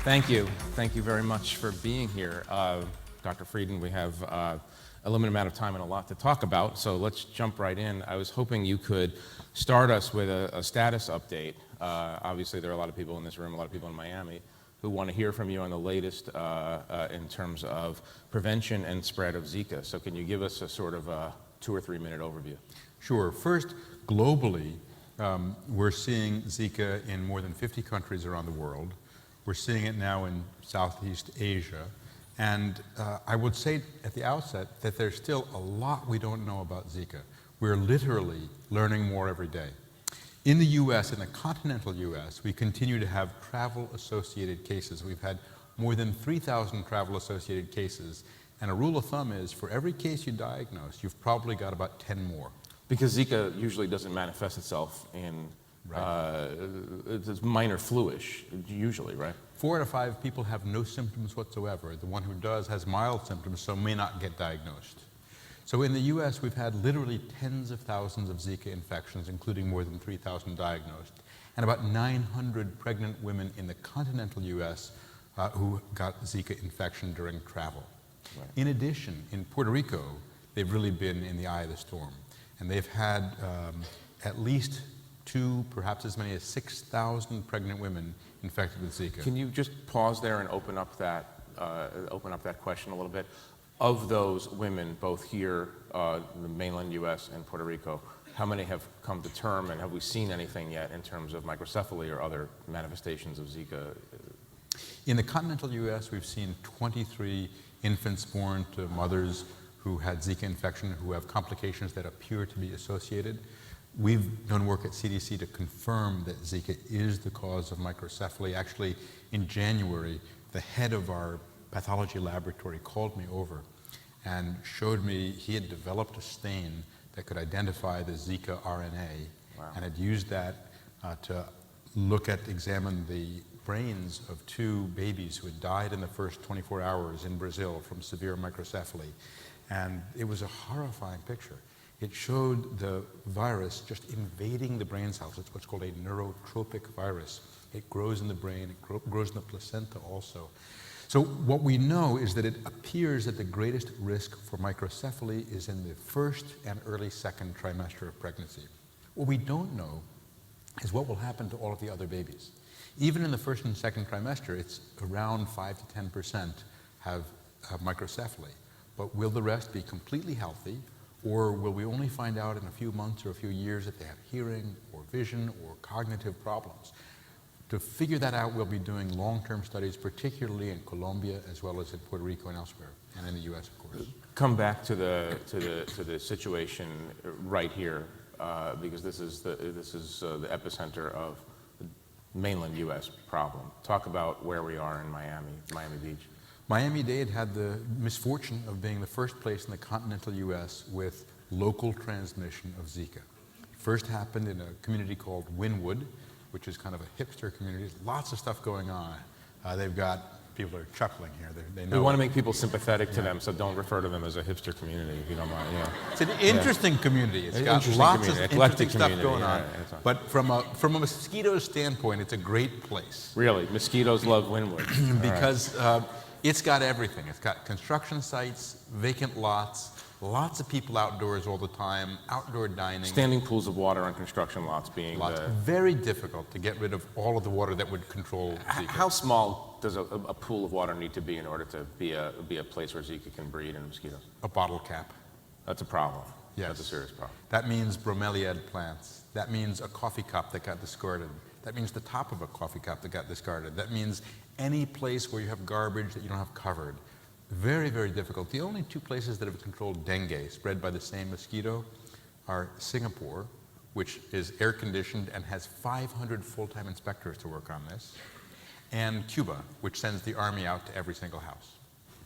Thank you. Thank you very much for being here. Dr. Frieden, we have a limited amount of time and a lot to talk about, so let's jump right in. I was hoping you could start us with a status update. Obviously, there are a lot of people in this room, a lot of people in Miami, who want to hear from you on the latest in terms of prevention and spread of Zika. So can you give us a sort of a 2 or 3 minute overview? Sure. First, globally, we're seeing Zika in more than 50 countries around the world. We're seeing it now in Southeast Asia. And I would say at the outset that there's still a lot we don't know about Zika. We're literally learning more every day. In the US, in the continental US, we continue to have travel-associated cases. We've had more than 3,000 travel-associated cases. And a rule of thumb is, for every case you diagnose, you've probably got about 10 more. Because Zika usually doesn't manifest itself in, it's minor flu-ish, usually, right? 4 out of 5 people have no symptoms whatsoever. The one who does has mild symptoms, so may not get diagnosed. So in the US, we've had literally tens of thousands of Zika infections, including more than 3,000 diagnosed, and about 900 pregnant women in the continental US who got Zika infection during travel. Right. In addition, in Puerto Rico, they've really been in the eye of the storm. And they've had at least 2, perhaps as many as 6,000 pregnant women infected with Zika. Can you just pause there and open up that question a little bit? Of those women, both here, in the mainland U.S. and Puerto Rico, how many have come to term, and have we seen anything yet in terms of microcephaly or other manifestations of Zika? In the continental U.S., we've seen 23 infants born to mothers who had Zika infection, who have complications that appear to be associated. We've done work at CDC to confirm that Zika is the cause of microcephaly. Actually, in January, the head of our pathology laboratory called me over and showed me he had developed a stain that could identify the Zika RNA. Wow. And had used that to examine the brains of 2 babies who had died in the first 24 hours in Brazil from severe microcephaly. And it was a horrifying picture. It showed the virus just invading the brain cells. It's what's called a neurotropic virus. It grows in the brain, it grows in the placenta also. So what we know is that it appears that the greatest risk for microcephaly is in the first and early second trimester of pregnancy. What we don't know is what will happen to all of the other babies. Even in the first and second trimester, it's around 5 to 10% have microcephaly. But will the rest be completely healthy, or will we only find out in a few months or a few years that they have hearing or vision or cognitive problems? To figure that out, we'll be doing long-term studies, particularly in Colombia as well as in Puerto Rico and elsewhere, and in the U.S., of course. Come back to the situation right here, because this is the epicenter of the mainland U.S. problem. Talk about where we are in Miami Beach. Miami-Dade had the misfortune of being the first place in the continental U.S. with local transmission of Zika. It first happened in a community called Wynwood, which is kind of a hipster community. There's lots of stuff going on. They've got, people are chuckling here. They know we want to make people sympathetic to them, so don't refer to them as a hipster community, if you don't mind. Yeah. It's an interesting community. It's got lots of interesting stuff going on. But from a mosquito standpoint, it's a great place. Really? Mosquitoes love Wynwood. Because it's got everything. It's got construction sites, vacant lots, lots of people outdoors all the time, outdoor dining. Standing pools of water on construction lots being very difficult to get rid of all of the water that would control Zika. How small does a pool of water need to be in order to be a place where Zika can breed and mosquitoes? A bottle cap. That's a problem. Yes. That's a serious problem. That means bromeliad plants. That means a coffee cup that got discarded. That means the top of a coffee cup that got discarded. That means any place where you have garbage that you don't have covered. Very, very difficult. The only 2 places that have controlled dengue spread by the same mosquito are Singapore, which is air-conditioned and has 500 full-time inspectors to work on this, and Cuba, which sends the army out to every single house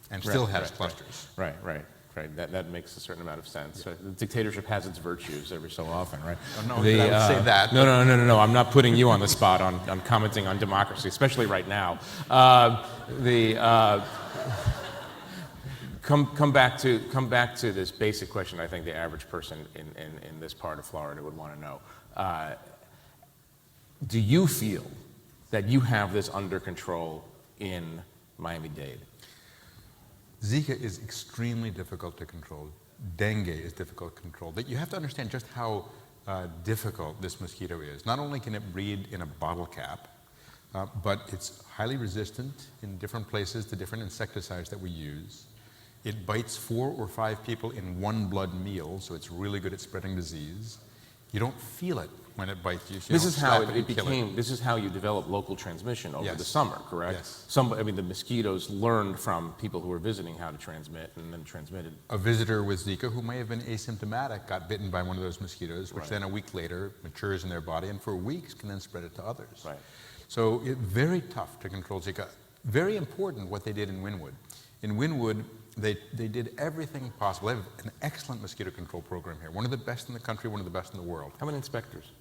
and still has clusters. Right. That makes a certain amount of sense. Yeah. The dictatorship has its virtues every so often, right? Oh, no, I would say that. No. I'm not putting you on the spot on commenting on democracy, especially right now. Come back to this basic question I think the average person in this part of Florida would want to know. Do you feel that you have this under control in Miami-Dade? Zika is extremely difficult to control. Dengue is difficult to control. But you have to understand just how difficult this mosquito is. Not only can it breed in a bottle cap, but it's highly resistant in different places to different insecticides that we use. It bites 4 or 5 people in one blood meal, so it's really good at spreading disease. You don't feel it when it bites you. So This you is don't how slap it and kill became, this is how you develop local transmission over Yes. the summer, correct? Yes. I mean, the mosquitoes learned from people who were visiting how to transmit and then transmitted. A visitor with Zika who may have been asymptomatic got bitten by one of those mosquitoes, which Right. then a week later matures in their body and for weeks can then spread it to others. Right. So it's very tough to control Zika. Very important what they did in Wynwood. In Wynwood, they did everything possible. They have an excellent mosquito control program here. One of the best in the country, one of the best in the world. How many inspectors?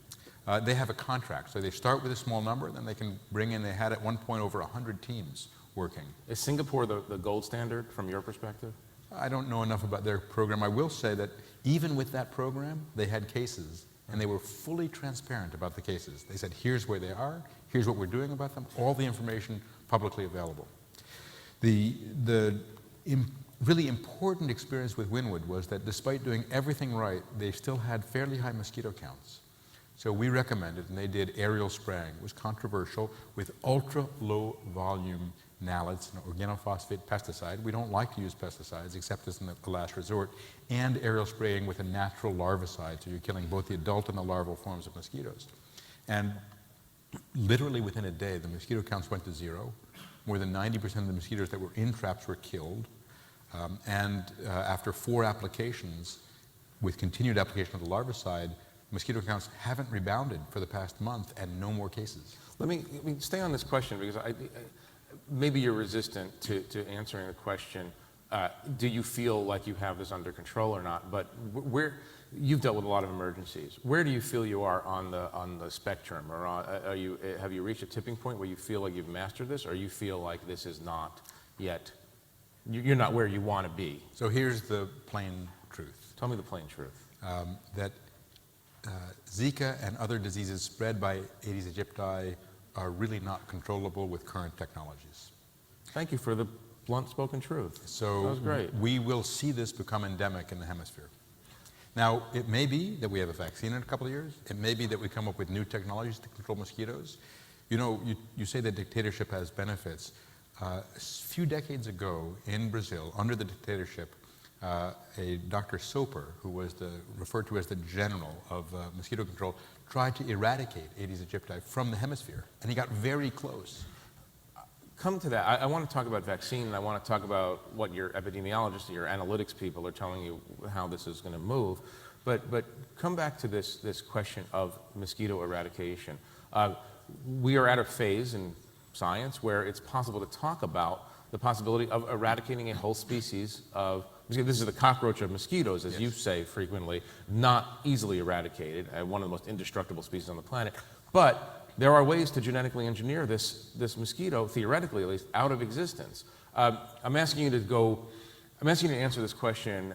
They have a contract, so they start with a small number, and then they can bring in, they had at one point over 100 teams working. Is Singapore the gold standard from your perspective? I don't know enough about their program. I will say that even with that program, they had cases, and they were fully transparent about the cases. They said, here's where they are, here's what we're doing about them, all the information publicly available. The really important experience with Wynwood was that despite doing everything right, they still had fairly high mosquito counts. So we recommended, and they did aerial spraying. It was controversial with ultra low volume nalids, an organophosphate pesticide. We don't like to use pesticides except as a last resort, and aerial spraying with a natural larvicide, so you're killing both the adult and the larval forms of mosquitoes. And literally within a day, the mosquito counts went to 0. More than 90% of the mosquitoes that were in traps were killed. After 4 applications, with continued application of the larvicide, mosquito counts haven't rebounded for the past month and no more cases. Let me stay on this question because maybe you're resistant to answering the question, do you feel like you have this under control or not? But you've dealt with a lot of emergencies. Where do you feel you are on the spectrum? Or have you reached a tipping point where you feel like you've mastered this, or you feel like this is not yet, you're not where you want to be? So here's the plain truth. Tell me the plain truth. That Zika and other diseases spread by Aedes aegypti are really not controllable with current technologies. Thank you for the blunt-spoken truth. So that was great. We will see this become endemic in the hemisphere. Now, it may be that we have a vaccine in a couple of years. It may be that we come up with new technologies to control mosquitoes. You know, you say that dictatorship has benefits. A few decades ago in Brazil, under the dictatorship, a Dr. Soper, who was referred to as the general of mosquito control, tried to eradicate Aedes aegypti from the hemisphere, and he got very close. Come to that. I want to talk about vaccine, and I want to talk about what your epidemiologists and your analytics people are telling you how this is going to move. But come back to this question of mosquito eradication. We are at a phase in science where it's possible to talk about the possibility of eradicating a whole species of, this is the cockroach of mosquitoes, as you say frequently, not easily eradicated, one of the most indestructible species on the planet. But there are ways to genetically engineer this mosquito, theoretically at least, out of existence. I'm asking you to answer this question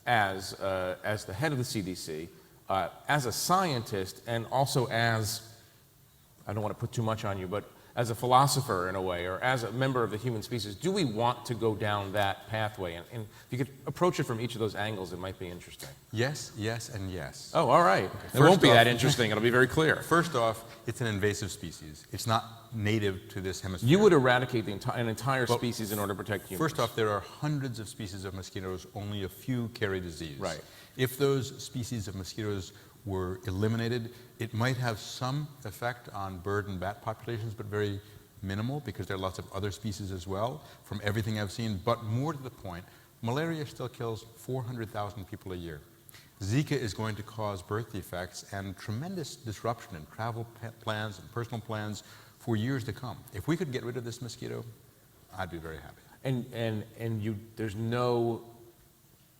as the head of the CDC, as a scientist, and also as, I don't want to put too much on you, but as a philosopher in a way, or as a member of the human species. Do we want to go down that pathway? And if you could approach it from each of those angles, it might be interesting. Yes, yes, and yes. Oh, all right. Okay. It won't be that interesting. It'll be very clear. First off, it's an invasive species. It's not native to this hemisphere. You would eradicate an entire species in order to protect humans. First off, there are hundreds of species of mosquitoes. Only a few carry disease. Right. If those species of mosquitoes were eliminated, it might have some effect on bird and bat populations, but very minimal, because there are lots of other species as well, from everything I've seen. But more to the point, malaria still kills 400,000 people a year. Zika is going to cause birth defects and tremendous disruption in travel plans and personal plans for years to come. If we could get rid of this mosquito, I'd be very happy. And there's no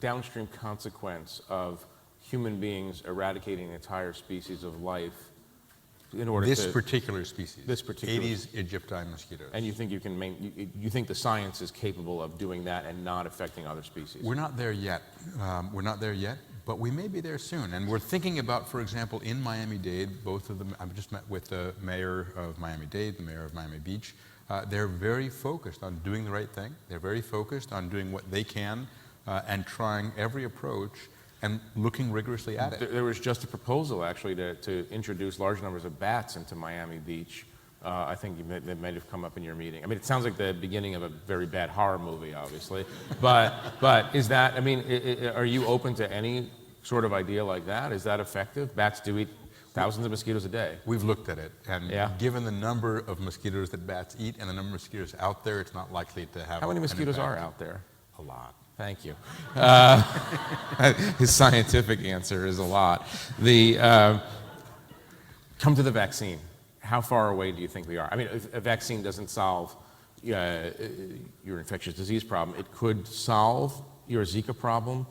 downstream consequence of human beings eradicating an entire species of life in order this particular species, Aedes aegypti mosquitoes. And you think you think the science is capable of doing that and not affecting other species? We're not there yet. We're not there yet, but we may be there soon. And we're thinking about, for example, in Miami-Dade, both of them. I've just met with the mayor of Miami-Dade, the mayor of Miami Beach. they're very focused on doing the right thing. They're very focused on doing what they can and trying every approach and looking rigorously at it. There was just a proposal, actually, to introduce large numbers of bats into Miami Beach. I think that might have come up in your meeting. I mean, it sounds like the beginning of a very bad horror movie, obviously. But is that, I mean, are you open to any sort of idea like that? Is that effective? Bats do eat thousands of mosquitoes a day. We've looked at it, and Yeah. given the number of mosquitoes that bats eat and the number of mosquitoes out there, it's not likely to have. How many an mosquitoes are impact. out there? A lot. Thank you. His scientific answer is a lot. Come to the vaccine. How far away do you think we are? I mean, if a vaccine doesn't solve your infectious disease problem, it could solve your Zika problem.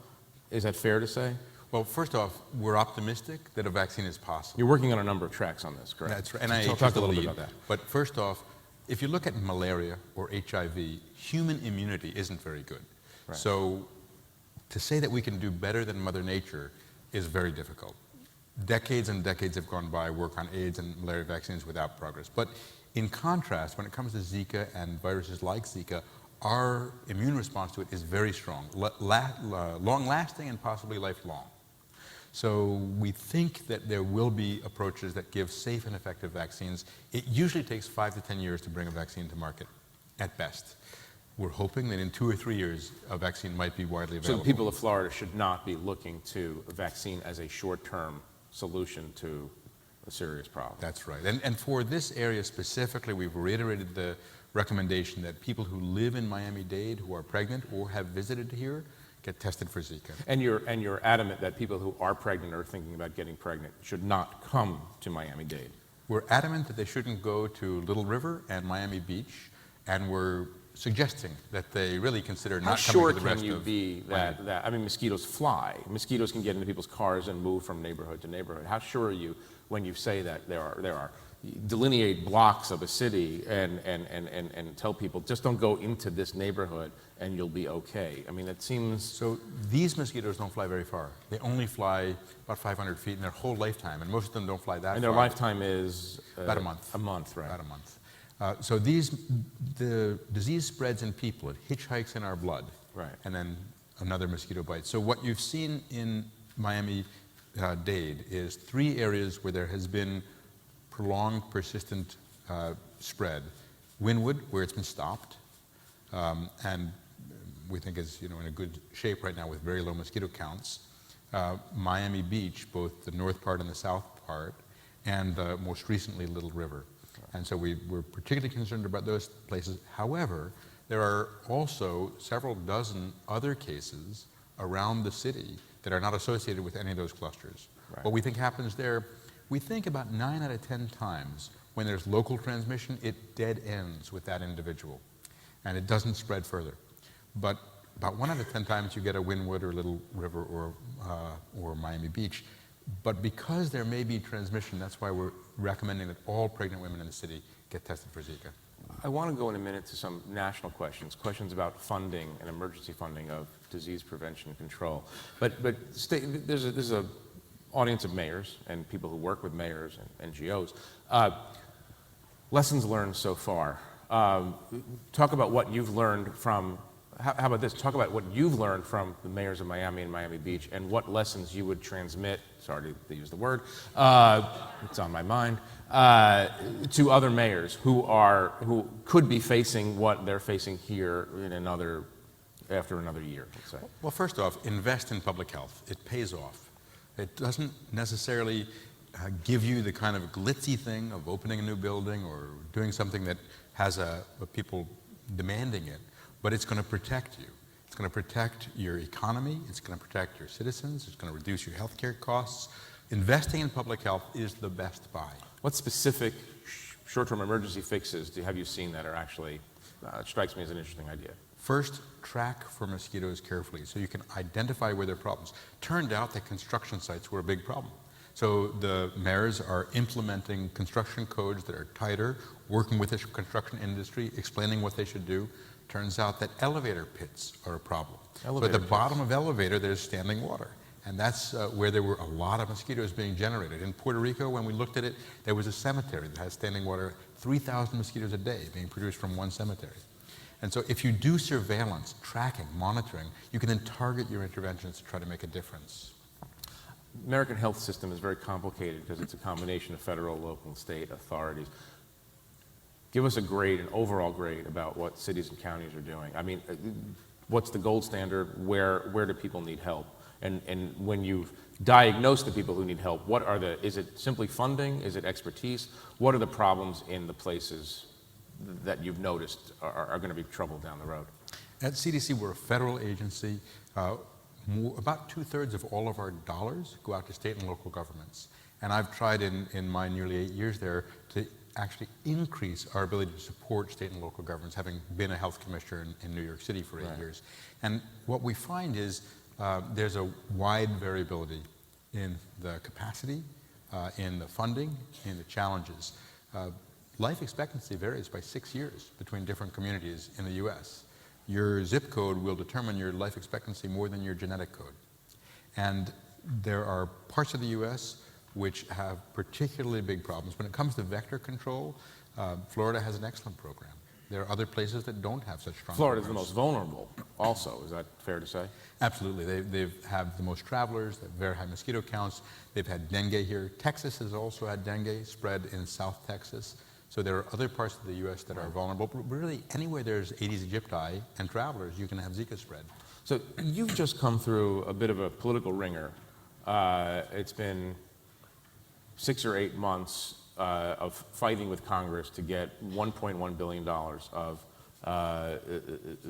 Is that fair to say? Well, first off, we're optimistic that a vaccine is possible. You're working on a number of tracks on this, correct? That's right. And I talk a little bit about that. But first off, if you look at malaria or HIV, human immunity isn't very good. Right. So to say that we can do better than Mother Nature is very difficult. Decades and decades have gone by work on AIDS and malaria vaccines without progress. But in contrast, when it comes to Zika and viruses like Zika, our immune response to it is very strong, long-lasting and possibly lifelong. So we think that there will be approaches that give safe and effective vaccines. It usually takes 5 to 10 years to bring a vaccine to market, at best. We're hoping that in 2 or 3 years, a vaccine might be widely So available. the people of Florida should not be looking to a vaccine as a short-term solution to a serious problem. That's right. And for this area specifically, we've reiterated the recommendation that people who live in Miami-Dade who are pregnant or have visited here get tested for Zika. And you're adamant that people who are pregnant or thinking about getting pregnant should not come to Miami-Dade. We're adamant that they shouldn't go to Little River and Miami Beach, and we're suggesting that they really consider How not sure coming to the rest can you of be Miami. that, I mean, mosquitoes fly. Mosquitoes can get into people's cars and move from neighborhood to neighborhood. How sure are you when you say that there are delineate blocks of a city and tell people, just don't go into this neighborhood and you'll be okay? I mean, it seems... So these mosquitoes don't fly very far. They only fly about 500 feet in their whole lifetime, and most of them don't fly that far. And their lifetime is... about a month. A month, right. About a month. So the disease spreads in people. It hitchhikes in our blood. Right. And then another mosquito bites. So what you've seen in Miami-Dade is 3 areas where there has been prolonged, persistent spread. Wynwood, where it's been stopped, and we think is in a good shape right now with very low mosquito counts. Miami Beach, both the north part and the south part, and most recently Little River. And so we're particularly concerned about those places. However, there are also several dozen other cases around the city that are not associated with any of those clusters. Right. What we think happens there, we think about 9 out of 10 times when there's local transmission, it dead ends with that individual, and it doesn't spread further. But about 1 out of 10 times you get a Wynwood or Little River or Miami Beach. But because there may be transmission, that's why we're recommending that all pregnant women in the city get tested for Zika. I want to go in a minute to some national questions about funding and emergency funding of disease prevention and control. But there's a audience of mayors and people who work with mayors and NGOs. Lessons learned so far. Talk about what you've learned from, how about this? Talk about what you've learned from the mayors of Miami and Miami Beach and what lessons you would transmit, sorry to use the word, it's on my mind, to other mayors who could be facing what they're facing here in after another year, let's say. Well, first off, invest in public health. It pays off. It doesn't necessarily give you the kind of glitzy thing of opening a new building or doing something that has people demanding it, but it's going to protect you. It's going to protect your economy. It's going to protect your citizens. It's going to reduce your healthcare costs. Investing in public health is the best buy. What specific short-term emergency fixes have you seen that are actually, strikes me as an interesting idea? First, track for mosquitoes carefully so you can identify where there are problems. Turned out that construction sites were a big problem. So the mayors are implementing construction codes that are tighter, working with the construction industry, explaining what they should do. Turns out that elevator pits are a problem. So at the bottom of elevator, there's standing water. And that's where there were a lot of mosquitoes being generated. In Puerto Rico, when we looked at it, there was a cemetery that has standing water, 3,000 mosquitoes a day being produced from one cemetery. And so if you do surveillance, tracking, monitoring, you can then target your interventions to try to make a difference. American health system is very complicated because it's a combination of federal, local, and state authorities. Give us a grade, an overall grade about what cities and counties are doing. I mean, what's the gold standard? Where do people need help? And when you've diagnosed the people who need help, is it simply funding? Is it expertise? What are the problems in the places that you've noticed are going to be trouble down the road? At CDC, we're a federal agency. About 2/3 of all of our dollars go out to state and local governments. And I've tried in my nearly 8 years there to actually increase our ability to support state and local governments, having been a health commissioner in New York City for 8 years. And what we find is there's a wide variability in the capacity, in the funding, in the challenges. Life expectancy varies by 6 years between different communities in the US. Your zip code will determine your life expectancy more than your genetic code. And there are parts of the US which have particularly big problems. When it comes to vector control, Florida has an excellent program. There are other places that don't have such strong Florida's the programs. most vulnerable also, is that fair to say? Absolutely. They have the most travelers, they have very high mosquito counts. They've had dengue here. Texas has also had dengue spread in South Texas. So there are other parts of the U.S. that are vulnerable. But really, anywhere there's Aedes aegypti and travelers, you can have Zika spread. So you've just come through a bit of a political ringer. It's been 6 or 8 months of fighting with Congress to get $1.1 billion of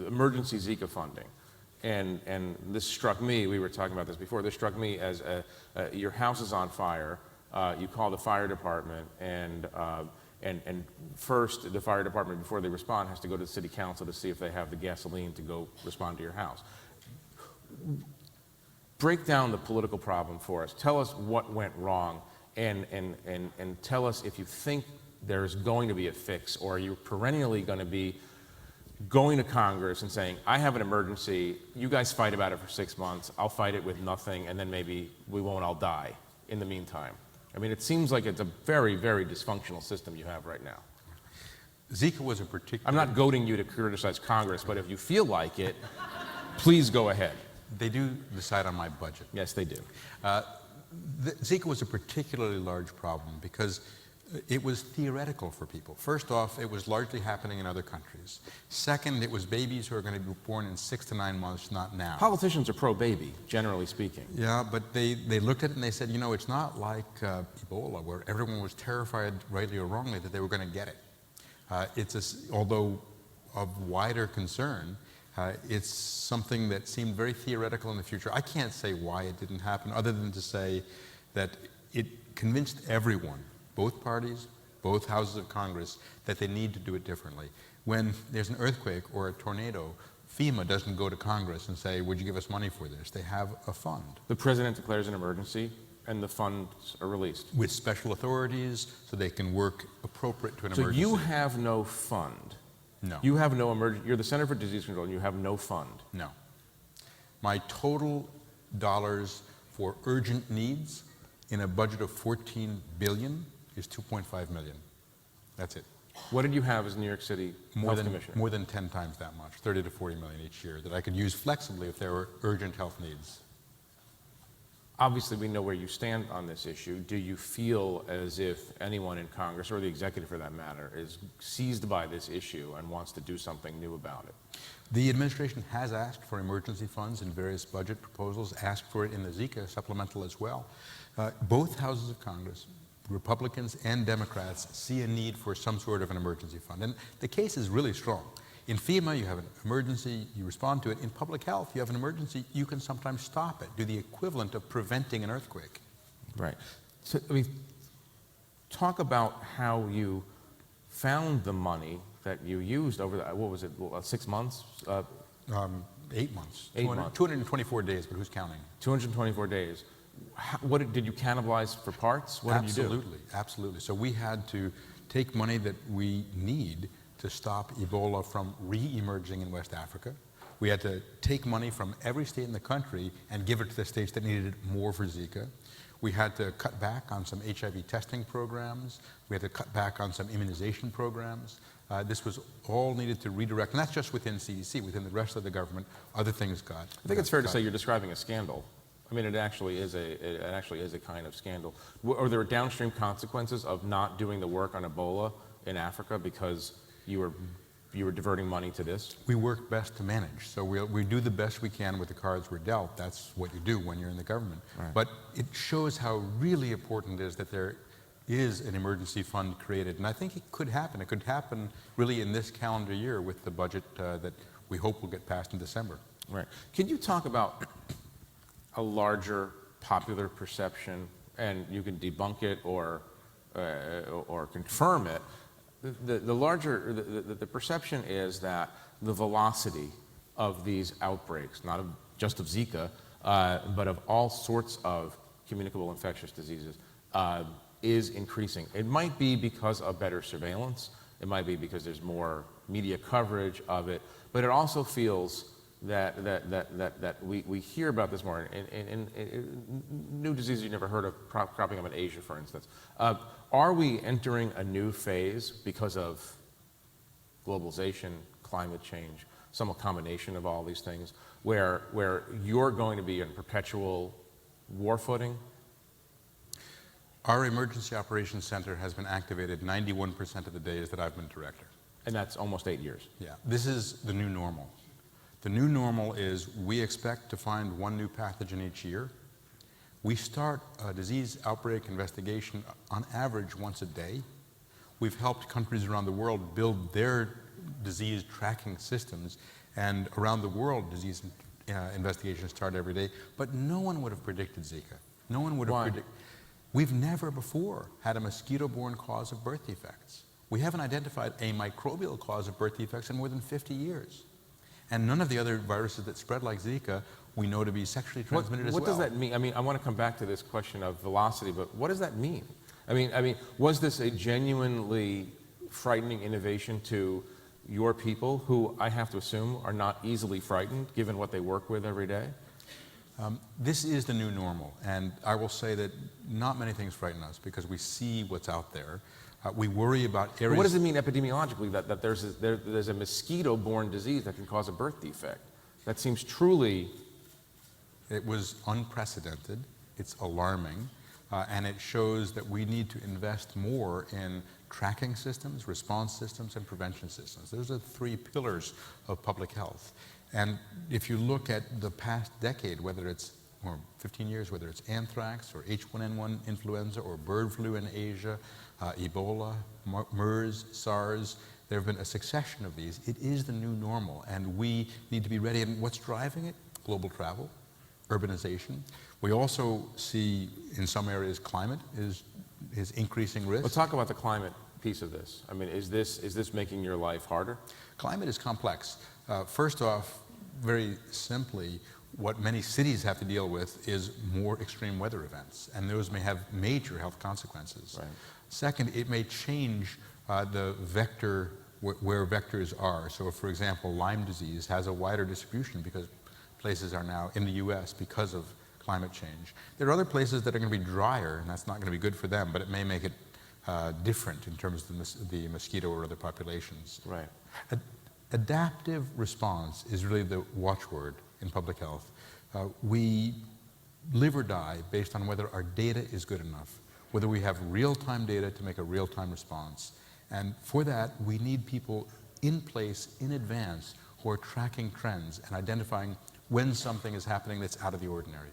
emergency Zika funding. And this struck me, we were talking about this before, this struck me as your house is on fire, you call the fire department, and first the fire department, before they respond, has to go to the city council to see if they have the gasoline to go respond to your house. Break down the political problem for us. Tell us what went wrong, and tell us if you think there's going to be a fix, or are you perennially going to be going to Congress and saying, I have an emergency, you guys fight about it for 6 months, I'll fight it with nothing, and then maybe we won't all die in the meantime. I mean, it seems like it's a very, very dysfunctional system you have right now. Zika was a particular... I'm not goading you to criticize Congress, but if you feel like it, please go ahead. They do decide on my budget. Yes, they do. Zika was a particularly large problem because it was theoretical for people. First off, it was largely happening in other countries. Second, it was babies who are going to be born in 6 to 9 months, not now. Politicians are pro-baby, generally speaking. Yeah, but they looked at it and they said, you know, it's not like Ebola, where everyone was terrified, rightly or wrongly, that they were going to get it. Although of wider concern, it's something that seemed very theoretical in the future. I can't say why it didn't happen, other than to say that it convinced everyone, both parties, both houses of Congress, that they need to do it differently. When there's an earthquake or a tornado, FEMA doesn't go to Congress and say, would you give us money for this? They have a fund. The president declares an emergency, and the funds are released. With special authorities, so they can work appropriate to an So emergency. you have no fund. No. You have no emergency. You're the Center for Disease Control, and you have no fund. No. My total dollars for urgent needs in a budget of $14 billion is $2.5 million. That's it. What did you have as New York City Health Commissioner? More than 10 times that much, 30 to 40 million each year, that I could use flexibly if there were urgent health needs. Obviously, we know where you stand on this issue. Do you feel as if anyone in Congress, or the executive for that matter, is seized by this issue and wants to do something new about it? The administration has asked for emergency funds in various budget proposals, asked for it in the Zika supplemental as well. Both houses of Congress, Republicans and Democrats, see a need for some sort of an emergency fund. And the case is really strong. In FEMA, you have an emergency, you respond to it. In public health, you have an emergency, you can sometimes stop it, do the equivalent of preventing an earthquake. Right. So, I mean, talk about how you found the money that you used over the, what was it, 6 months? 8 months. 8 months. 224 days, but who's counting? 224 days. What did you cannibalize for parts? What did you do? Absolutely, absolutely. So we had to take money that we need to stop Ebola from re-emerging in West Africa. We had to take money from every state in the country and give it to the states that needed it more for Zika. We had to cut back on some HIV testing programs. We had to cut back on some immunization programs. This was all needed to redirect, and that's just within CDC. Within the rest of the government, other things got. I think it's fair to say you're describing a scandal. I mean, it actually is a kind of scandal. Are there downstream consequences of not doing the work on Ebola in Africa because you were diverting money to this? We work best to manage, so we do the best we can with the cards we're dealt. That's what you do when you're in the government. Right. But it shows how really important it is that there is an emergency fund created, and I think it could happen. It could happen really in this calendar year with the budget that we hope will get passed in December. Right. Can you talk about a larger popular perception, and you can debunk it or confirm it? The perception is that the velocity of these outbreaks, not just of Zika, but of all sorts of communicable infectious diseases, is increasing. It might be because of better surveillance. It might be because there's more media coverage of it. But it also feels that we hear about this more in new diseases you never heard of cropping up in Asia, for instance. Are we entering a new phase because of globalization, climate change, some combination of all these things, where you're going to be in perpetual war footing? Our Emergency Operations Center has been activated 91% of the days that I've been director. And that's almost 8 years. Yeah, this is the new normal. The new normal is we expect to find one new pathogen each year. We start a disease outbreak investigation on average once a day. We've helped countries around the world build their disease tracking systems, and around the world disease investigations start every day, but no one would have predicted Zika. No one would have predicted. We've never before had a mosquito-borne cause of birth defects. We haven't identified a microbial cause of birth defects in more than 50 years. And none of the other viruses that spread like Zika we know to be sexually transmitted as well. What does that mean? I mean, I want to come back to this question of velocity, but what does that mean? I mean, was this a genuinely frightening innovation to your people, who I have to assume are not easily frightened, given what they work with every day? This is the new normal, and I will say that not many things frighten us because we see what's out there. We worry about areas. But what does it mean epidemiologically that there's a mosquito-borne disease that can cause a birth defect? That seems truly... It was unprecedented, it's alarming, and it shows that we need to invest more in tracking systems, response systems, and prevention systems. Those are the three pillars of public health. And if you look at the past decade, whether it's, or 15 years, whether it's anthrax or H1N1 influenza or bird flu in Asia, Ebola, MERS, SARS, there have been a succession of these. It is the new normal, and we need to be ready. And what's driving it? Global travel, urbanization. We also see in some areas climate is increasing risk. Let's talk about the climate piece of this. I mean, is this making your life harder? Climate is complex. First off, very simply, what many cities have to deal with is more extreme weather events, and those may have major health consequences. Right. Second, it may change the vector, where vectors are. So, for example, Lyme disease has a wider distribution because places are now in the US because of climate change. There are other places that are going to be drier, and that's not going to be good for them, but it may make it different in terms of the mosquito or other populations. Right. Adaptive response is really the watchword in public health. We live or die based on whether our data is good enough, whether we have real-time data to make a real-time response. And for that, we need people in place in advance who are tracking trends and identifying when something is happening that's out of the ordinary.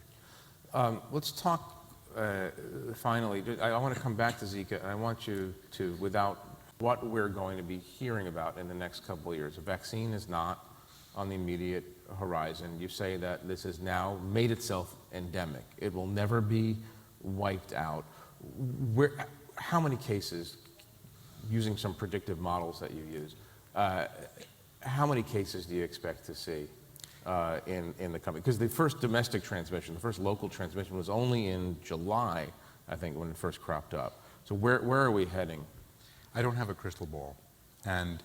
Let's talk, finally, I want to come back to Zika, and I want you to, without what we're going to be hearing about in the next couple of years. A vaccine is not on the immediate horizon. You say that this has now made itself endemic. It will never be wiped out. How many cases, using some predictive models that you use, how many cases do you expect to see in the coming? Because the first domestic transmission, the first local transmission was only in July, I think, when it first cropped up. So where are we heading? I don't have a crystal ball, and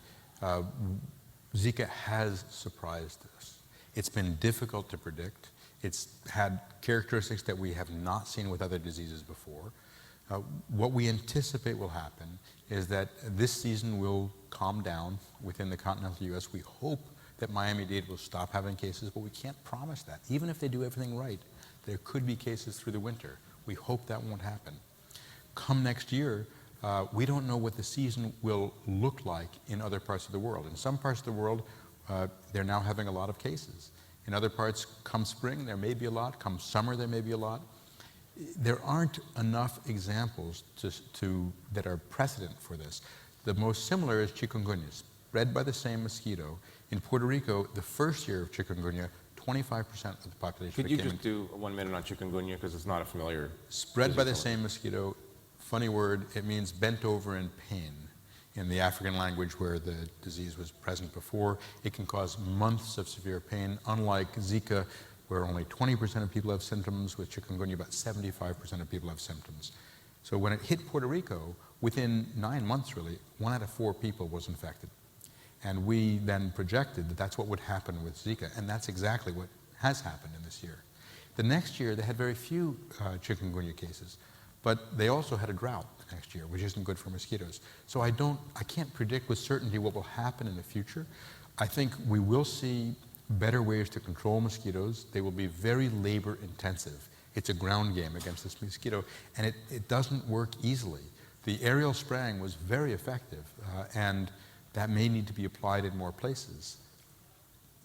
Zika has surprised us. It's been difficult to predict. It's had characteristics that we have not seen with other diseases before. What we anticipate will happen is that this season will calm down within the continental U.S. We hope that Miami-Dade will stop having cases, but we can't promise that. Even if they do everything right, there could be cases through the winter. We hope that won't happen. Come next year, we don't know what the season will look like in other parts of the world. In some parts of the world, they're now having a lot of cases. In other parts, come spring, there may be a lot. Come summer, there may be a lot. There aren't enough examples that are precedent for this. The most similar is chikungunya, spread by the same mosquito. In Puerto Rico, the first year of chikungunya, 25% of the population Could you just do 1 minute on chikungunya, because it's not a familiar... Spread by the same mosquito, funny word, it means bent over in pain. In the African language where the disease was present before, it can cause months of severe pain, unlike Zika, where only 20% of people have symptoms. With chikungunya, about 75% of people have symptoms. So when it hit Puerto Rico, within 9 months really, 1 out of 4 people was infected. And we then projected that that's what would happen with Zika, and that's exactly what has happened in this year. The next year, they had very few chikungunya cases, but they also had a drought next year, which isn't good for mosquitoes. So I can't predict with certainty what will happen in the future. I think we will see better ways to control mosquitoes. They will be very labor intensive. It's a ground game against this mosquito, and it doesn't work easily. The aerial spraying was very effective, and that may need to be applied in more places.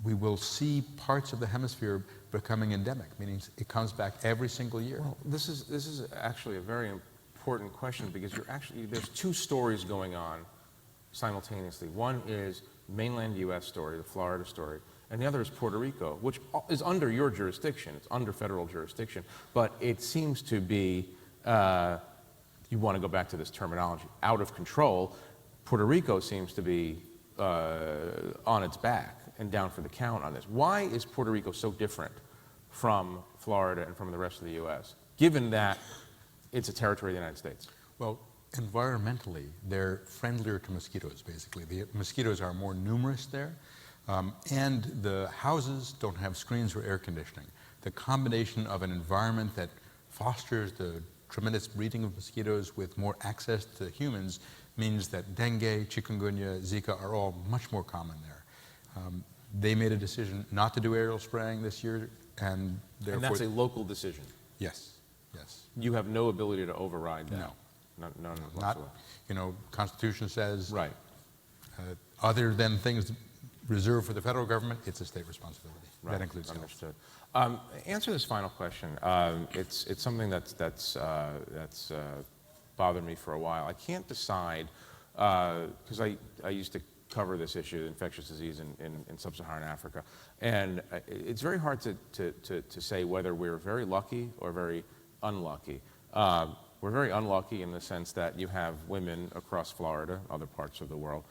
We will see parts of the hemisphere becoming endemic, meaning it comes back every single year. Well, this is actually a very important question, because there's 2 stories going on simultaneously. One is mainland U.S. story, the Florida story, and the other is Puerto Rico, which is under your jurisdiction. It's under federal jurisdiction, but it seems to be, you want to go back to this terminology, out of control. Puerto Rico seems to be on its back and down for the count on this. Why is Puerto Rico so different from Florida and from the rest of the U.S., given that it's a territory of the United States? Well, environmentally, they're friendlier to mosquitoes, basically. The mosquitoes are more numerous there, and the houses don't have screens or air conditioning. The combination of an environment that fosters the tremendous breeding of mosquitoes with more access to humans means that dengue, chikungunya, Zika are all much more common there. They made a decision not to do aerial spraying this year, and therefore... And that's a local decision? Yes, yes. You have no ability to override that? No. None Not, whatsoever? Constitution says... Right. Other than things reserved for the federal government, it's a state responsibility. Right. That includes health. Understood. Answer this final question. It's something that's bothered me for a while. I can't decide, because I used to cover this issue, infectious disease in sub-Saharan Africa, and it's very hard to say whether we're very lucky or very unlucky. We're very unlucky in the sense that you have women across Florida, other parts of the world,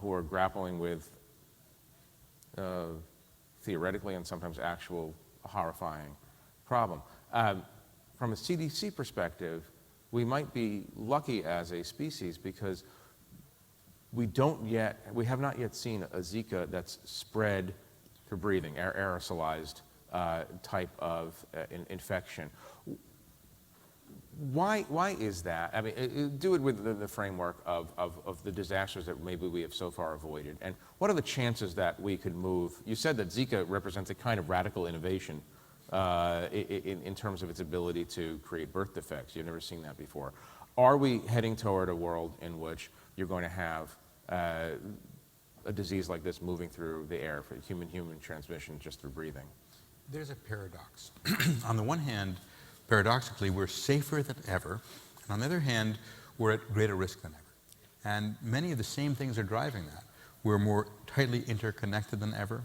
who are grappling with theoretically and sometimes actual horrifying problem. From a CDC perspective, we might be lucky as a species because we have not yet seen a Zika that's spread through breathing, aerosolized type of infection. Why is that? I mean, do it with the framework of the disasters that maybe we have so far avoided. And what are the chances that we could move? You said that Zika represents a kind of radical innovation in terms of its ability to create birth defects. You've never seen that before. Are we heading toward a world in which you're going to have a disease like this moving through the air for human-human transmission just through breathing? There's a paradox. On the one hand, paradoxically, we're safer than ever, and on the other hand, we're at greater risk than ever. And many of the same things are driving that. We're more tightly interconnected than ever.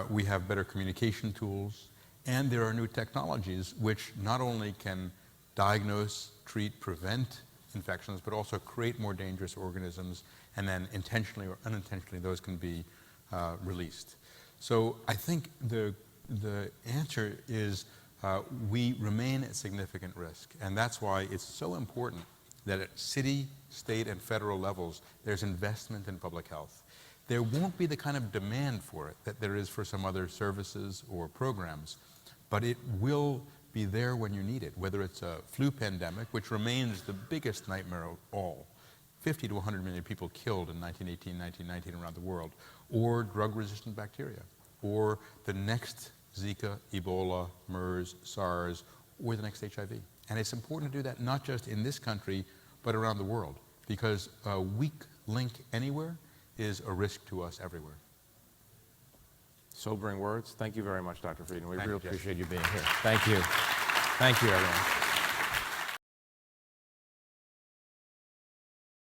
We have better communication tools, and there are new technologies which not only can diagnose, treat, prevent infections, but also create more dangerous organisms, and then intentionally or unintentionally those can be released. So I think the answer is we remain at significant risk, and that's why it's so important that at city, state, and federal levels there's investment in public health. there won't be the kind of demand for it that there is for some other services or programs, but it will be there when you need it, whether it's a flu pandemic, which remains the biggest nightmare of all, 50 to 100 million people killed in 1918, 1919 around the world, or drug-resistant bacteria, or the next Zika, Ebola, MERS, SARS, or the next HIV. And it's important to do that not just in this country, but around the world, because a weak link anywhere is a risk to us everywhere. Sobering words. Thank you very much, Dr. Frieden. We Thank really you, Jesse. appreciate you being here. Thank you. Thank you, everyone.